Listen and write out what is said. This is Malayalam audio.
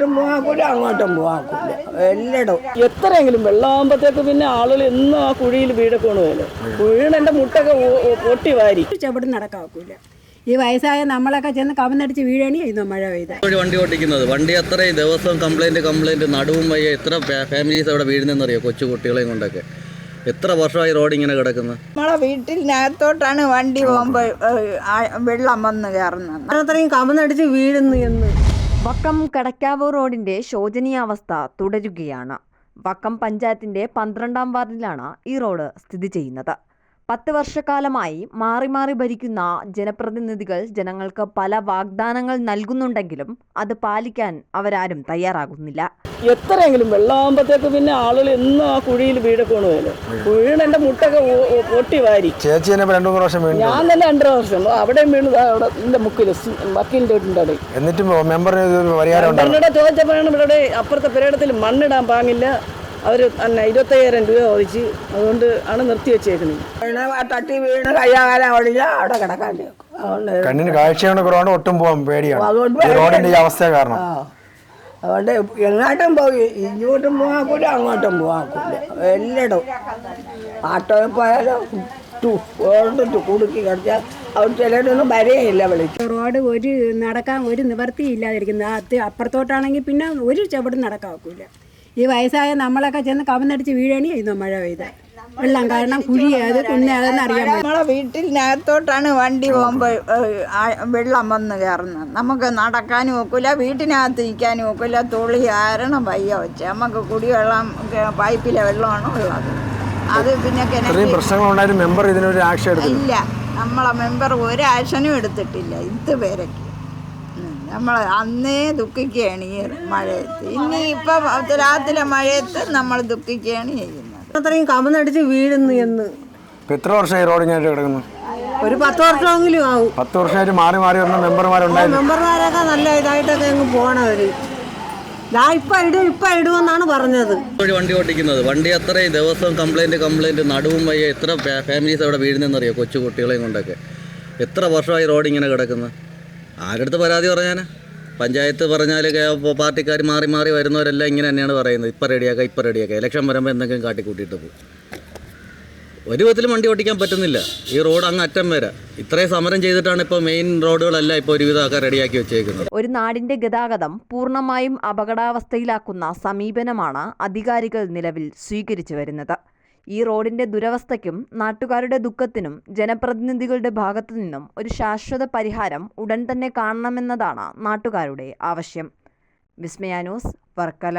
പോകാക്കൂല, അങ്ങോട്ടും പോകാക്കൂല. എല്ലായിടും എത്രയെങ്കിലും വെള്ളമാകുമ്പോഴത്തേക്ക് പിന്നെ ആളുകൾ എന്നും ആ കുഴിയിൽ വീടൊക്കെ കൊണ്ടുപോയല്ലോ. കുഴിയുടെ മുട്ടൊക്കെ പൊട്ടി വാരി ചെവിടും നടക്കാക്കൂല. ഈ വയസ്സായ നമ്മളൊക്കെ ചെന്ന് കവന്നടിച്ച് വീഴണിയായിരുന്നു മഴ പെയ്ത. വണ്ടി ഓടിക്കുന്നത് വണ്ടി അത്രയും ദിവസം കംപ്ലൈൻറ്റ് നടുവും വയ്യ. എത്ര ഫാമിലീസ് അവിടെ വീഴുന്നതെന്നറിയോ? കൊച്ചു കുട്ടികളെയും കൊണ്ടൊക്കെ എത്ര വർഷമായി റോഡ് ഇങ്ങനെ കിടക്കുന്നത്. നമ്മളെ വീട്ടിനകത്തോട്ടാണ് വണ്ടി പോകുമ്പോൾ വെള്ളം വന്ന് കയറുന്നത്. അത്രയും കവന്നടിച്ച് വീഴുന്നു എന്ന്. വക്കം കടക്കാവൂർ റോഡിന്റെ ശോചനീയാവസ്ഥ തുടരുകയാണ്. വക്കം പഞ്ചായത്തിന്റെ 12-ാം വാർഡിലാണ് ഈ റോഡ് സ്ഥിതി ചെയ്യുന്നത്. 10 വർഷക്കാലമായി മാറി മാറി ഭരിക്കുന്ന ജനപ്രതിനിധികൾ ജനങ്ങൾക്ക് പല വാഗ്ദാനങ്ങൾ നൽകുന്നുണ്ടെങ്കിലും അത് പാലിക്കാൻ അവരാരും തയ്യാറാകുന്നില്ല. എത്രയെങ്കിലും വെള്ളമാകുമ്പോഴത്തേക്ക് പിന്നെ ആളുകൾ എന്നും ആ കുഴിയിൽ വീടൊക്കെ കൊണ്ടുപോയല്ലോ. കുഴിയുടെ മുട്ടൊക്കെ പൊട്ടി വാരി. ചേച്ചി തന്നെ 2-3 വർഷം വീണു. ഞാൻ തന്നെ 2 വർഷം അവിടെയും വീണത്. അവിടെ എൻ്റെ മുക്കിൽ വക്കീലിൻ്റെ വീട്ടിൻ്റെ എന്നിട്ടും മെമ്പർ ചോദിച്ചപ്പോഴാണ് ഇവിടെ അപ്പുറത്തെ പെരേടത്തിൽ മണ്ണിടാൻ പാങ്ങില്ല. അവർ തന്നെ 25,000 രൂപ ചോദിച്ച്, അതുകൊണ്ട് ആണ് നിർത്തി വെച്ചേക്കുന്നത്. തട്ടി വീണ് കയ്യാകാലം ഓടില്ല, അവിടെ കിടക്കാൻ. കണ്ണിന് കാഴ്ചയുടെ കുറവാണ്, ഒട്ടും പോകാൻ പേടിയാണ് റോഡിന്റെ ഈ അവസ്ഥ കാരണം. അതുകൊണ്ട് എങ്ങോട്ടും പോയി, ഇങ്ങോട്ടും പോകാക്കൂല, അങ്ങോട്ടും പോകാക്കൂല. എല്ലായിടും ആട്ടോയിൽ പോയാലും കുടുക്കി കിടച്ചാൽ അവിടെ ചിലരൊന്നും വരെയില്ല വിളിച്ചു. റോഡ് നടക്കാൻ ഒരു നിവർത്തിയില്ലാതിരിക്കുന്നത്. അപ്പുറത്തോട്ടാണെങ്കിൽ പിന്നെ ഒരു ചെവിടും നടക്കാക്കൂല. ഈ വയസ്സായ നമ്മളൊക്കെ ചെന്ന് കവന്നടിച്ച് വീഴണിയായിരുന്നു മഴ പെയ്ത. വെള്ളം കാരണം കുഴി അത് പിന്നെ അതെന്ന് അറിയാൻ പറ്റും. നമ്മളെ വീട്ടിനകത്തോട്ടാണ് വണ്ടി പോകുമ്പോൾ വെള്ളം വന്ന് കയറുന്നത്. നമുക്ക് നടക്കാനും ഒക്കില്ല, വീട്ടിനകത്ത് ഇരിക്കാനും ഒക്കില്ല. തുളി ആരണം വയ്യ വെച്ച് നമുക്ക് കുടിവെള്ളം പൈപ്പിലെ വെള്ളമാണ് ഉള്ളത്. അത് പിന്നെ പ്രശ്നങ്ങളുണ്ടായിരുന്നു. മെമ്പർ ഇതിനൊരു ആക്ഷൻ ഇല്ല. നമ്മളെ മെമ്പർ ഒരു ആക്ഷനും എടുത്തിട്ടില്ല ഇതുവരെയ്ക്ക്. നമ്മൾ അന്നേ ദുഃഖിക്കുകയാണ് ഈ മഴയത്ത്. ഇനി ഇപ്പം രാത്രിയിലെ മഴയത്ത് നമ്മൾ ദുഃഖിക്കുകയാണ് ചെയ്യുന്നത്. അത്രയും കവന്നടിച്ച് വീഴുന്നു എന്ന്. എത്ര വർഷമായി റോഡ് ഇങ്ങനെ കിടക്കുന്നു? ഒരു 10 വർഷമെങ്കിലും ആവും. 10 വർഷമായിട്ട് മാറി മാറി വന്ന മെമ്പർമാരുണ്ടായിരുന്നു. മെമ്പർമാരൊക്കെ നല്ല ഇതായിട്ടൊക്കെ അങ്ങ് പോണവര്. ഇപ്പൊ ഇടുമെന്നാണ് പറഞ്ഞത്. വണ്ടി ഓടിക്കുന്നത് വണ്ടി അത്രയും ദിവസം കംപ്ലൈൻറ്റ് നടുവും വയ്യ. എത്ര ഫാമിലീസ് അവിടെ വീഴുന്നതെന്നറിയോ? കൊച്ചു കുട്ടികളെയും കൊണ്ടൊക്കെ എത്ര വർഷമായി റോഡ് ഇങ്ങനെ കിടക്കുന്നത്. ആരടുത്ത് പരാതി പറഞ്ഞാൽ? പഞ്ചായത്ത് പറഞ്ഞാൽ പാർട്ടിക്കാർ മാറി മാറി വരുന്നവരെല്ലാം ഇങ്ങനെ തന്നെയാണ് പറയുന്നത്. ഇപ്പം റെഡിയാക്കാം. ഇലക്ഷൻ വരുമ്പോൾ എന്തെങ്കിലും കാട്ടിക്കൂട്ടിയിട്ട് പോകും. ഒരു വിധത്തിലും വണ്ടി ഓടിക്കാൻ പറ്റുന്നില്ല. ഈ റോഡ് അങ്ങ് അറ്റം വരെ ഇത്രയും സമരം ചെയ്തിട്ടാണ് ഇപ്പോൾ മെയിൻ റോഡുകളെല്ലാം ഇപ്പോൾ ഒരുവിധമൊക്കെ റെഡിയാക്കി വെച്ചേക്കുന്നത്. ഒരു നാടിന്റെ ഗതാഗതം പൂർണ്ണമായും അപകടാവസ്ഥയിലാക്കുന്ന സമീപനമാണ് അധികാരികൾ നിലവിൽ സ്വീകരിച്ചു വരുന്നത്. ഈ റോഡിന്റെ ദുരവസ്ഥയ്ക്കും നാട്ടുകാരുടെ ദുഃഖത്തിനും ജനപ്രതിനിധികളുടെ ഭാഗത്തു നിന്നും ഒരു ശാശ്വത പരിഹാരം ഉടൻ തന്നെ കാണണമെന്നതാണ് നാട്ടുകാരുടെ ആവശ്യം. വിസ്മയ ന്യൂസ്, വർക്കല.